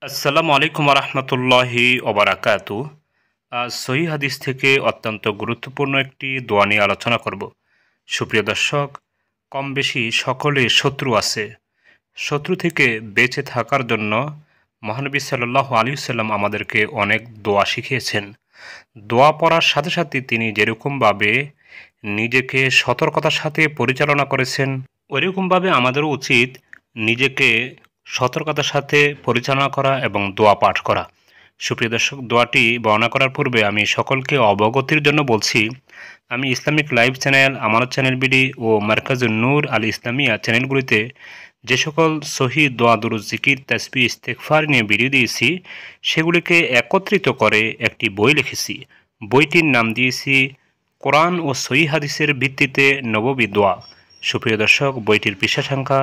আসসালামু আলাইকুম রহমতুল্লাহি ওবারাকাতু। আজ সহি হাদিস থেকে অত্যন্ত গুরুত্বপূর্ণ একটি দোয়া নিয়ে আলোচনা করব। সুপ্রিয় দর্শক, কম বেশি সকলের শত্রু আছে। শত্রু থেকে বেঁচে থাকার জন্য মহানবী সাল্লাল্লাহু আলাইহি সাল্লাম আমাদেরকে অনেক দোয়া শিখিয়েছেন। দোয়া পড়ার সাথে সাথে তিনি যেরকমভাবে নিজেকে সতর্কতার সাথে পরিচালনা করেছেন, ওইরকমভাবে আমাদেরও উচিত নিজেকে সতর্কতার সাথে পরিচালনা করা এবং দোয়া পাঠ করা। সুপ্রিয় দর্শক, দোয়াটি বর্ণনা করার পূর্বে আমি সকলকে অবগতির জন্য বলছি, আমি ইসলামিক লাইভ চ্যানেল, আমানত চ্যানেল বিডি ও মার্কাজুন নূর আল ইসলামিয়া চ্যানেলগুলিতে যে সকল সহি দোয়া দুরুদ জিকির তাসবিহ ইস্তেগফার নিয়ে ভিডিও দিয়েছি, সেগুলিকে একত্রিত করে একটি বই লিখেছি। বইটির নাম দিয়েছি কোরআন ও সহি হাদিসের ভিত্তিতে নববী দোয়া। সুপ্রিয় দর্শক, বইটির পৃষ্ঠা সংখ্যা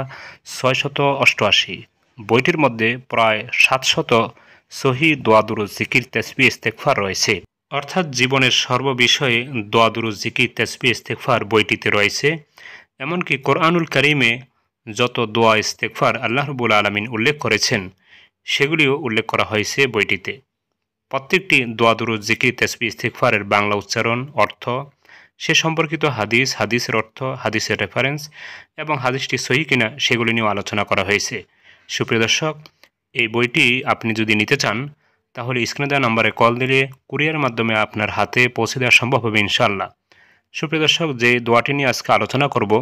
688। বইটির মধ্যে প্রায় 700 সহি দোয়া দুরুদ জিকির তাসবিহ ইস্তেগফার রয়েছে। অর্থাৎ জীবনের সর্ববিষয়ে দোয়া দুরুদ জিকির তাসবিহ ইস্তেগফার বইটিতে রয়েছে। এমনকি কোরআনুল কারীমে যত দোয়া ইস্তেগফার আল্লাহ রাব্বুল আলামিন উল্লেখ করেছেন, সেগুলিও উল্লেখ করা হয়েছে বইটিতে। প্রত্যেকটি দোয়া দুরুদ জিকির তাসবিহ ইস্তেগফারের বাংলা উচ্চারণ, অর্থ, সে সম্পর্কিত হাদিস, হাদিসের অর্থ, হাদিসের রেফারেন্স এবং হাদিসটি সহি কিনা সেগুলি নিয়েও আলোচনা করা হয়েছে। সুপ্রিয় দর্শক, এই বইটি আপনি যদি নিতে চান তাহলে স্ক্রিনে দেওয়া নম্বরে কল দিলে কুরিয়ার মাধ্যমে আপনার হাতে পৌঁছে দেওয়া সম্ভব হবে ইনশাআল্লাহ। সুপ্রিয় দর্শক, যে দোয়াটি নিয়ে আজকে আলোচনা করব,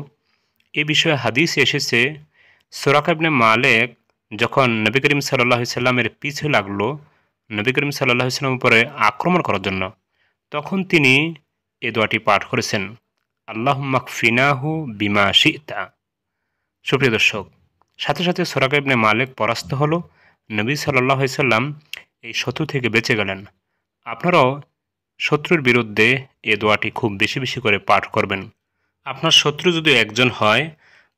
এ বিষয়ে হাদিস এসেছে, সুরাকা ইবনে মালিক যখন নবী করিম সাল্লাল্লাহু আলাইহি সাল্লামের পিছু লাগলো নবী করিম সাল্লাল্লাহু আলাইহি সাল্লামের উপরে আক্রমণ করার জন্য, তখন তিনি এ দোয়াটি পাঠ করেছেন, আল্লাহুম্মা কফিনাহু বিমা শি'তা। সুপ্রিয় দর্শক, সাথে সাথে সুরাকা ইবনে মালিক পরাস্ত হলো, নবী সাল্লাল্লাহু আলাইহি সাল্লাম এই শত্রু থেকে বেঁচে গেলেন। আপনারাও শত্রুর বিরুদ্ধে এ দোয়াটি খুব বেশি বেশি করে পাঠ করবেন। আপনার শত্রু যদি একজন হয়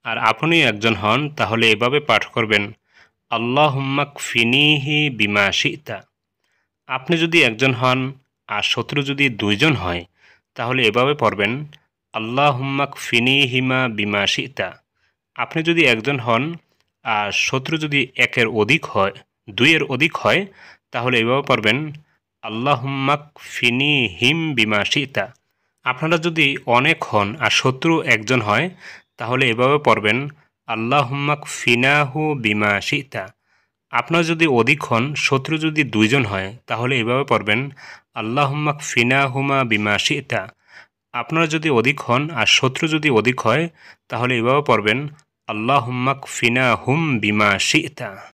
আর আপনি একজন হন, তাহলে এভাবে পাঠ করবেন, আল্লাহুম্মা কফিনিহি বিমা শি'তা। আপনি যদি একজন হন আর শত্রু যদি দুইজন হয়, তাহলে এভাবে পড়বেন, আল্লাহুম্মা কফিনিহিমা বিমা শি'তা। আপনি যদি একজন হন আর শত্রু যদি একের অধিক হয়, দুইয়ের অধিক হয়, তাহলে এভাবে পড়বেন, আল্লাহুম্মা কফিনিহিম বিমা শি'তা। আপনারা যদি অনেক হন আর শত্রু একজন হয়, তাহলে এভাবে পড়বেন, আল্লাহুম্মা কফিনাহু বিমা শি'তা। আপনারা যদি অধিক হন, শত্রু যদি দুইজন হয়, তাহলে এভাবে পড়বেন, আল্লাহুম্মা কফিনাহুমা বিমা শি'তা। আপনারা যদি অধিক হন আর শত্রু যদি অধিক হয়, তাহলে এভাবে পড়বেন, আল্লাহুম্মা কফিনাহুম বিমা শি'তা।